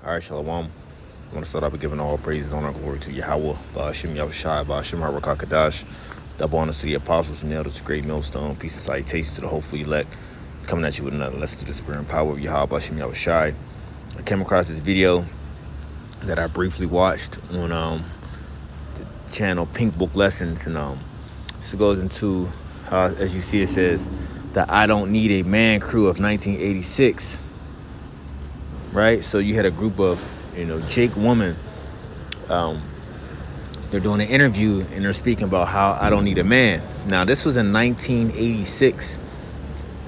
All right, Shalom. I want to start off by giving all praises, honor, and glory to Yahweh, Ba'ashem Yahushai, Ba'ashem Harakakadash, double honors to the apostles who nailed us to great millstone. Peace and salutations to the hopeful elect. Coming at you with another lesson through the spirit and power of Yahweh, Ba'ashem Yahushai. I came across this video that I briefly watched on the channel Pink Book Lessons, and this goes into how, as you see, it says that I don't need a man crew of 1986. Right, so you had a group of, Jake Woman. They're doing an interview and they're speaking about how I don't need a man. Now, this was in 1986,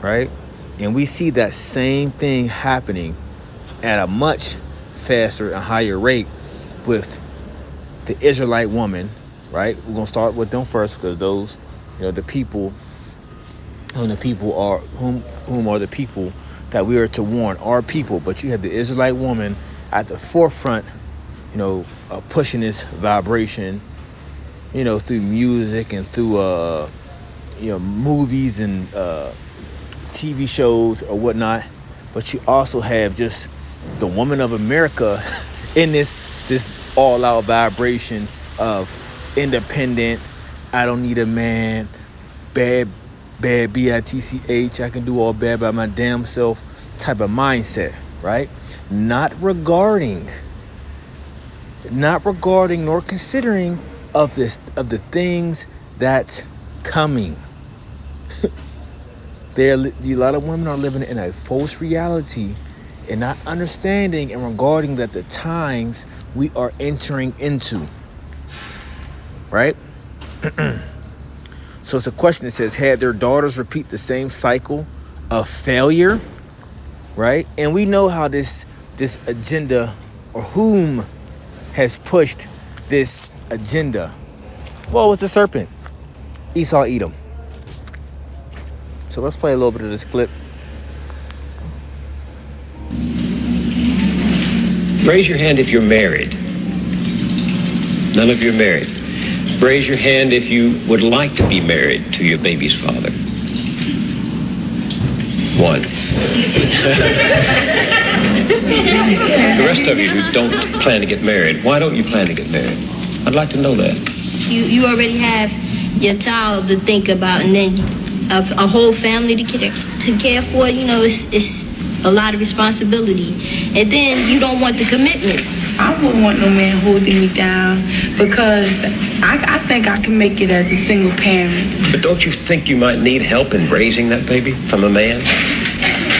right? And we see that same thing happening at a much faster and higher rate with the Israelite woman, right? We're gonna start with them first because those, the people, whom are the people that we are to warn our people. But you have the Israelite woman at the forefront, pushing this vibration, through music and through, movies and TV shows or whatnot. But you also have just the woman of America in this all-out vibration of independent, I don't need a man, bad B-I-T-C-H, I can do all bad by my damn self type of mindset, right? Not regarding nor considering of the things that's coming. A lot of women are living in a false reality and not understanding and regarding that the times we are entering into, right? So it's a question that says, had their daughters repeat the same cycle of failure, right? And we know how this agenda, or whom has pushed this agenda. Well, it's the serpent, Esau, Edom. So let's play a little bit of this clip. Raise your hand if you're married. None of you are married. Raise your hand if you would like to be married to your baby's father. One. The rest of you who don't plan to get married, why don't you plan to get married? I'd like to know that. You already have your child to think about, and then a whole family to care for. It's a lot of responsibility, and then you don't want the commitments. I wouldn't want no man holding me down because I think I can make it as a single parent. But don't you think you might need help in raising that baby from a man?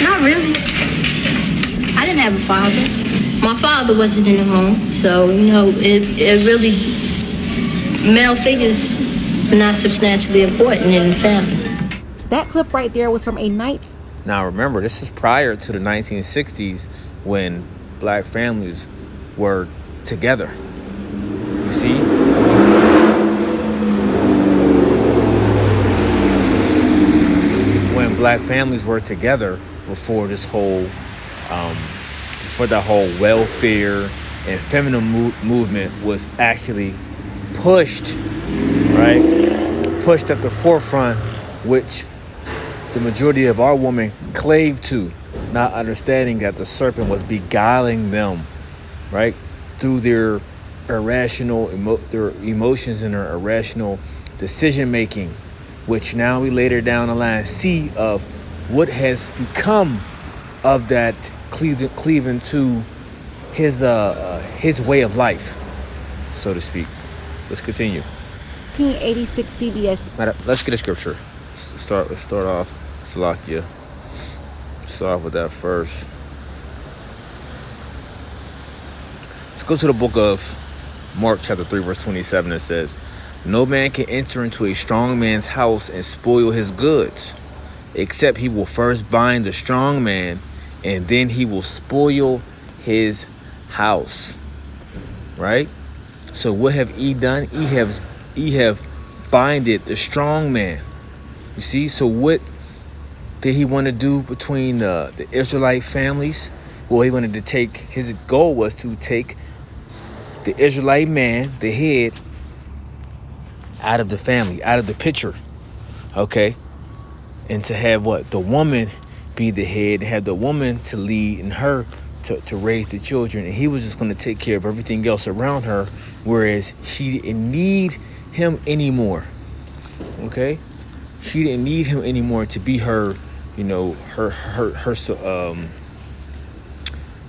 Not really. I didn't have a father. My father wasn't in the home, so it really, male figures are not substantially important in the family. That clip right there was from a night. Now remember, this is prior to the 1960s when black families were together. You see? When black families were together before this whole, before the whole welfare and feminine movement was actually pushed, right? Pushed at the forefront, which the majority of our women clave to, not understanding that the serpent was beguiling them, right, through their irrational their emotions and their irrational decision making, which now we later down the line see of what has become of that cleaving to his way of life, so to speak. Let's continue. 1986 CBS. Let's get a scripture. Let's start off. Salakia. Start off with that first. Let's go to the book of Mark chapter 3 verse 27. It says, no man can enter into a strong man's house and spoil his goods, except he will first bind the strong man, and then he will spoil his house. Right? So what have he done? He have binded the strong man. You see? So what did he want to do between the Israelite families? Well, he wanted to take, his goal was to take the Israelite man, the head, out of the family, out of the picture, okay? And to have what? The woman be the head, have the woman to lead and her to raise the children, and he was just going to take care of everything else around her, whereas she didn't need him anymore. Okay, she didn't need him anymore to be her,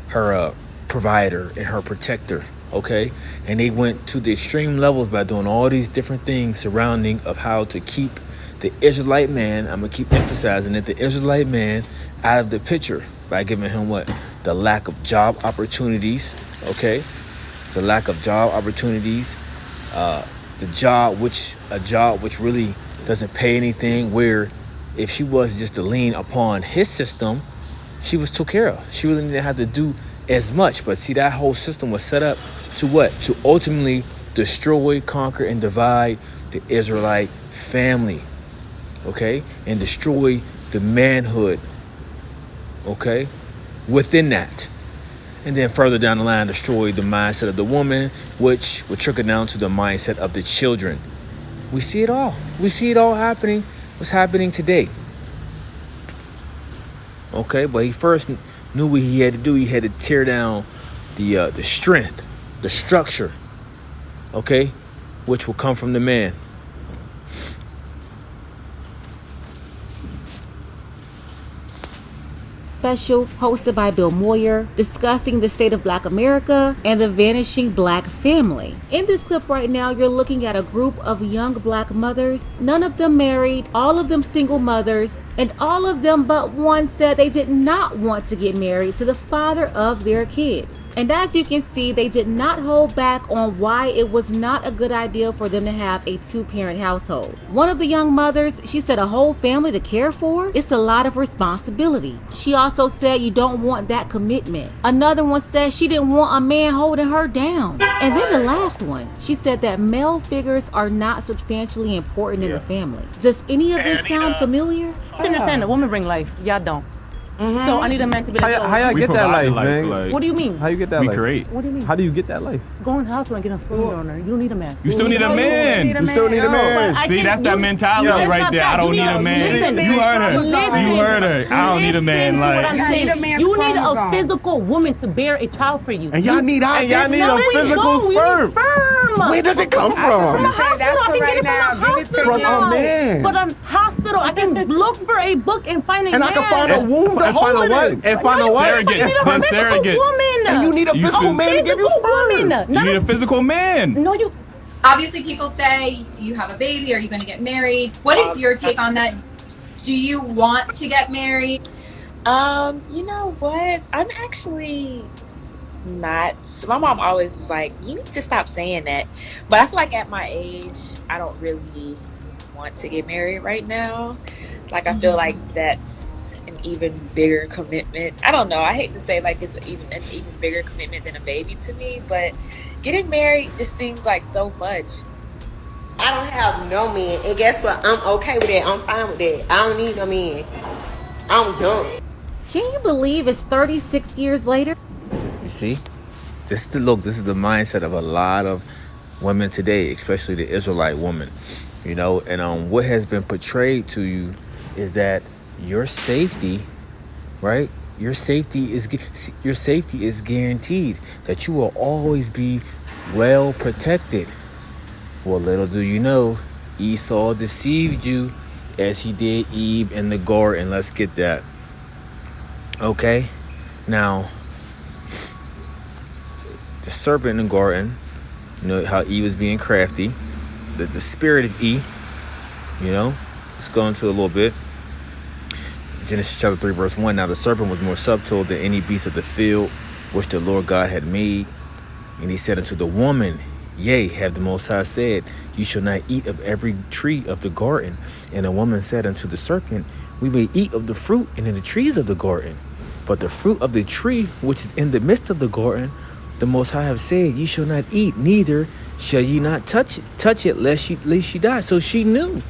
her provider and her protector. Okay, and they went to the extreme levels by doing all these different things surrounding of how to keep the Israelite man, I'm gonna keep emphasizing it, the Israelite man out of the picture by giving him what? The lack of job opportunities. Okay, the lack of job opportunities, a job which really doesn't pay anything, where if she was just to lean upon his system, she was took care of. She really didn't have to do as much. But see, that whole system was set up to what? To ultimately destroy, conquer, and divide the Israelite family. Okay? And destroy the manhood. Okay? Within that. And then further down the line, destroy the mindset of the woman, which would trickle down to the mindset of the children. We see it all. We see it all happening. What's happening today? Okay, but he first knew what he had to do. He had to tear down the strength, the structure, okay, which will come from the man. Special hosted by Bill Moyer, discussing the state of Black America and the vanishing Black family. In this clip right now, you're looking at a group of young Black mothers, none of them married, all of them single mothers, and all of them but one said they did not want to get married to the father of their kid. And as you can see, they did not hold back on why it was not a good idea for them to have a two-parent household. One of the young mothers, she said a whole family to care for? It's a lot of responsibility. She also said you don't want that commitment. Another one said she didn't want a man holding her down. And then the last one, she said that male figures are not substantially important in the family. Does any of this sound familiar? I understand the woman bring life. Y'all don't. So I need a man to be like, how y'all get that life, man? like, what do you mean? How you get that life? Create. What do you mean? How do you get that life? Go in the house and get a spoon on her. You don't need a man. You still need a man. You still need a man. See, that's that mentality right there. I don't need a man. You heard her. You heard her. I don't need a man. Like, you need a physical woman to bear a child for you. And y'all need a physical sperm. Where does it come from? That's for right now. Give it to From a man. But a hospital, I can look for a book and find a man. And I can find a womb to hold it in. And find a what? Surrogates. And you need a physical man to give you sperm. You need a physical man. No, you. Obviously, people say you have a baby. Are you going to get married? What is your take on that? Do you want to get married? You know what? I'm actually not. My mom always was like, you need to stop saying that. But I feel like at my age, I don't really want to get married right now. Like, I feel like that's an even bigger commitment. I don't know. I hate to say like it's an even bigger commitment than a baby to me, but getting married just seems like so much. I don't have no man, and guess what? I'm okay with that. I'm fine with that. I don't need no man. I'm done. Can you believe it's 36 years later? You see, this is the mindset of a lot of women today, especially the Israelite woman. And what has been portrayed to you is that your safety, right? Your safety is guaranteed, that you will always be well protected. Well, little do you know, Esau deceived you as he did Eve in the garden. Let's get that. Okay? Now, the serpent in the garden, how Eve was being crafty. The spirit of Eve, let's go into a little bit. Genesis chapter 3, verse 1. Now the serpent was more subtle than any beast of the field, which the Lord God had made. And he said unto the woman, Yea, have the Most High said, You shall not eat of every tree of the garden. And the woman said unto the serpent, We may eat of the fruit and in the trees of the garden. But the fruit of the tree which is in the midst of the garden, the Most High have said, Ye shall not eat, neither shall ye not touch it, lest ye die. So she knew.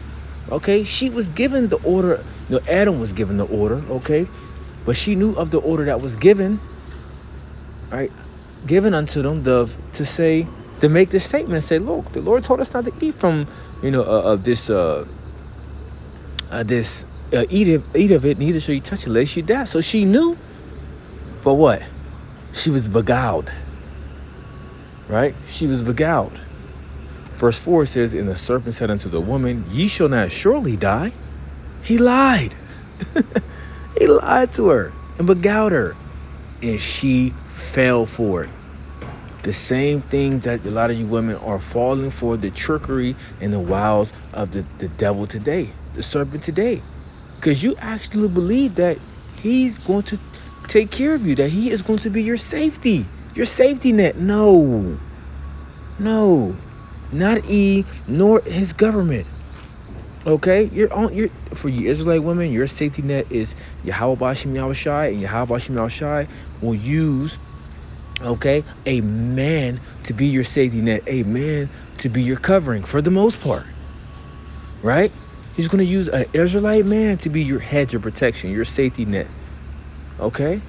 Okay, she was given the order. Adam was given the order, okay? But she knew of the order that was given, right? Given unto them to make this statement and say, look, the Lord told us not to eat from, eat of it, neither shall you touch it, lest you die. So she knew, but what? She was beguiled. Right? She was beguiled. Verse 4 says, and the serpent said unto the woman, ye shall not surely die. He lied. He lied to her and beguiled her. And she fell for it. The same things that a lot of you women are falling for, the trickery and the wiles of the devil today, the serpent today. Because you actually believe that he's going to take care of you, that he is going to be your safety net. No, not Eve, nor his government. Okay, for you Israelite women, your safety net is Yahweh Bashim Yahushai, and Yahweh Bashim Yahushai will use, okay, a man to be your safety net, a man to be your covering for the most part, right? He's going to use an Israelite man to be your hedge of protection, your safety net, okay?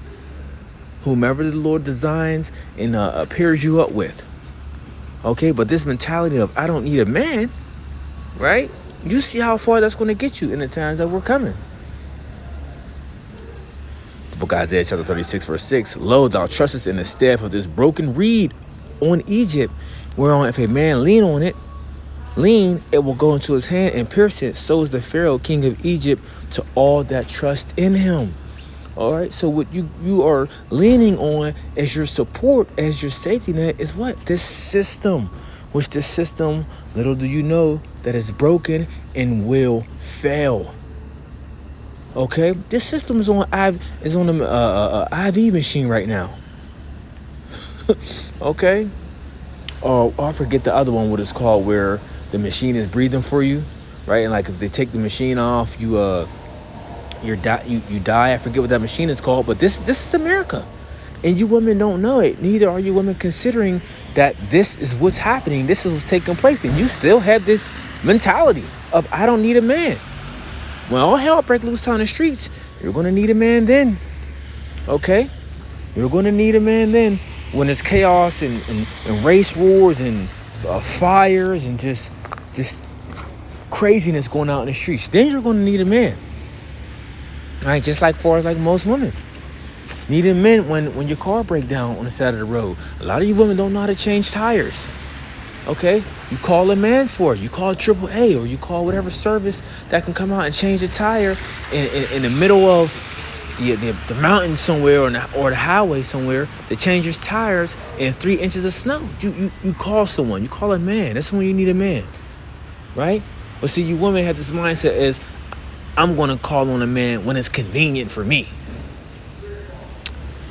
Whomever the Lord designs and pairs you up with, okay? But this mentality of I don't need a man, right? You see how far that's going to get you in the times that we're coming. The book of Isaiah chapter 36 verse 6. Lo, thou trustest in the staff of this broken reed on Egypt, whereon if a man lean, it will go into his hand and pierce it. So is the Pharaoh, king of Egypt, to all that trust in him. All right. So what you are leaning on as your support, as your safety net is what? This system, which this system, little do you know, that is broken and will fail. Okay, this system is on the IV machine right now. Okay. Oh, I forget the other one. What it's called, where the machine is breathing for you, right? And like if they take the machine off, you die. I forget what that machine is called. But this is America, and you women don't know it. Neither are you women considering that this is what's happening. This is what's taking place, and you still have this mentality of I don't need a man. When all hell break loose on the streets, you're going to need a man then. Okay? You're going to need a man then. When there's chaos and race wars and fires and just craziness going out in the streets, then you're going to need a man. All right? Just like far as like most women. Needing men when your car break down on the side of the road. A lot of you women don't know how to change tires. Okay? You call a man for it. You call AAA, or you call whatever service that can come out and change the tire in the middle of the mountain somewhere or the highway somewhere to change your tires in 3 inches of snow. You call someone. You call a man. That's when you need a man. Right? But see, you women have this mindset is, I'm going to call on a man when it's convenient for me.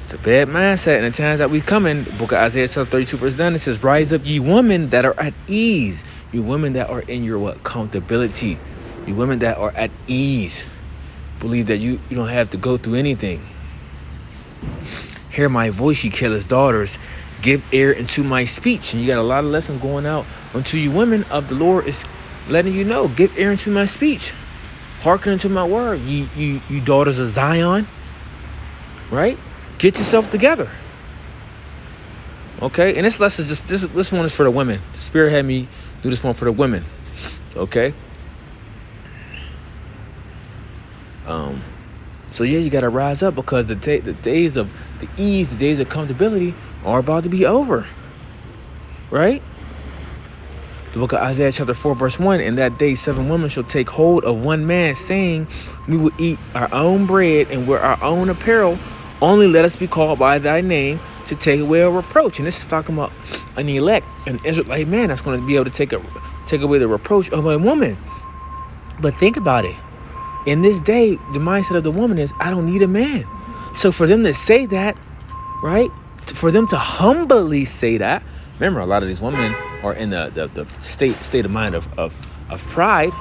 It's a bad mindset in the times that we come in. The book of Isaiah chapter 32 verse 9, it says, rise up, ye women that are at ease. You women that are in your comfortability. You women that are at ease. Believe that you don't have to go through anything. Hear my voice, ye careless daughters. Give ear into my speech. And you got a lot of lessons going out unto you women of the Lord is letting you know. Give ear into my speech. Hearken unto my word. You daughters of Zion. Right? Get yourself together. Okay? And this lesson is this one is for the women. The Spirit had me do this one for the women. Okay? So yeah, you gotta rise up, because the days of the ease, the days of comfortability are about to be over. Right? The book of Isaiah chapter 4 verse 1, in that day 7 women shall take hold of one man, saying, we will eat our own bread and wear our own apparel. Only let us be called by thy name to take away a reproach. And this is talking about an elect, an Israelite man that's going to be able to take away the reproach of a woman. But think about it. In this day, the mindset of the woman is, I don't need a man. So for them to say that, right? For them to humbly say that. Remember, a lot of these women are in the state of mind of pride,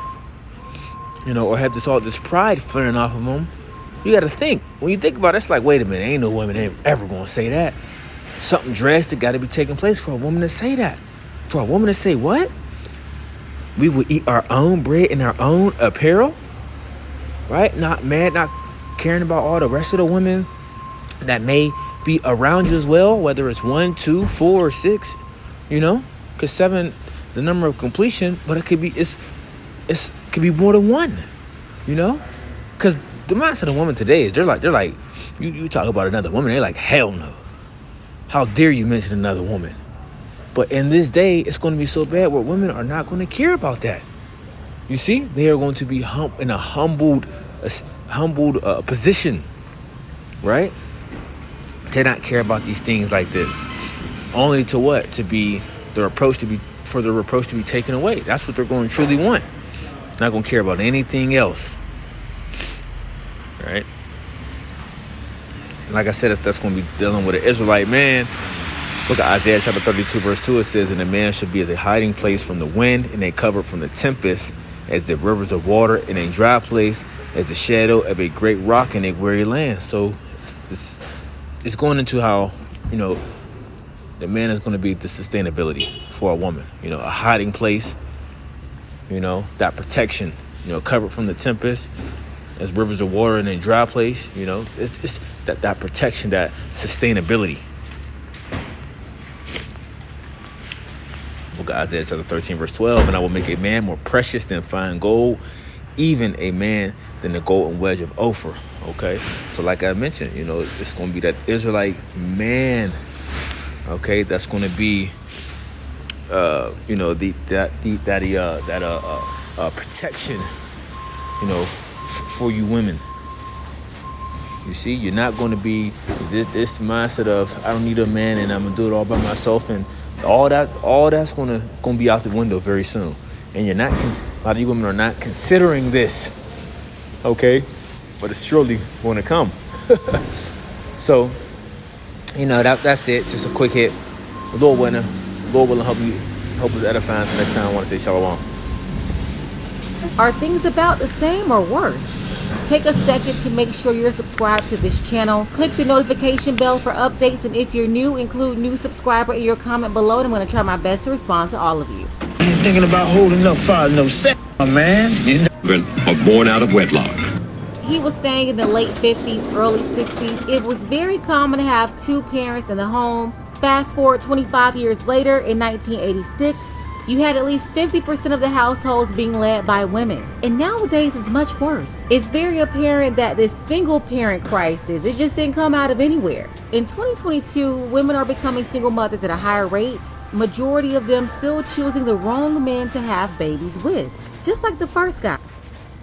or have this pride flaring off of them. You got to think. When you think about it, it's like, wait a minute, ain't no woman ever going to say that. Something drastic got to be taking place for a woman to say that. For a woman to say what? We will eat our own bread and our own apparel. Right? Not mad, not caring about all the rest of the women that may be around you as well, whether it's 1, 2, 4, or 6, because 7 is the number of completion, but it could be could be more than 1, because the mindset of women today is they're like you talk about another woman, they're like, hell no. How dare you mention another woman? But in this day, it's going to be so bad where women are not going to care about that. You see, they are going to be in a humbled position, right? To not care about these things like this. Only to what? To be the reproach to be taken away. That's what they're going to truly want. Not going to care about anything else. Right? And like I said, that's going to be dealing with an Israelite man. Look at Isaiah chapter 32, verse 2. It says, and a man should be as a hiding place from the wind, and a cover from the tempest, as the rivers of water in a dry place, as the shadow of a great rock in a weary land. So it's going into how, the man is going to be the sustainability for a woman, a hiding place, that protection, covered from the tempest, as rivers of water in a dry place, it's that protection, that sustainability. Book of Isaiah chapter 13, verse 12, and I will make a man more precious than fine gold, even a man than the golden wedge of Ophir. Okay, so like I mentioned, it's going to be that Israelite man. Okay, that's going to be, protection, for you women. You see, you're not going to be this mindset of I don't need a man and I'm gonna do it all by myself, and all that's going to be out the window very soon. And you're not. A lot of you women are not considering this. Okay, but it's surely going to come. So, that's it. Just a quick hit. The Lord willing, help us edify. Until next time, I want to say shalom. Are things about the same or worse? Take a second to make sure you're subscribed to this channel. Click the notification bell for updates, and if you're new, include new subscriber in your comment below, and I'm going to try my best to respond to all of you. You're thinking about holding up fire, no sex, man. Are born out of wedlock. He was saying in the late 50s, early 60s, it was very common to have two parents in the home. Fast forward 25 years later, in 1986, you had at least 50% of the households being led by women. And nowadays it's much worse. It's very apparent that this single parent crisis, it just didn't come out of anywhere. In 2022, women are becoming single mothers at a higher rate. Majority of them still choosing the wrong men to have babies with, just like the first guy.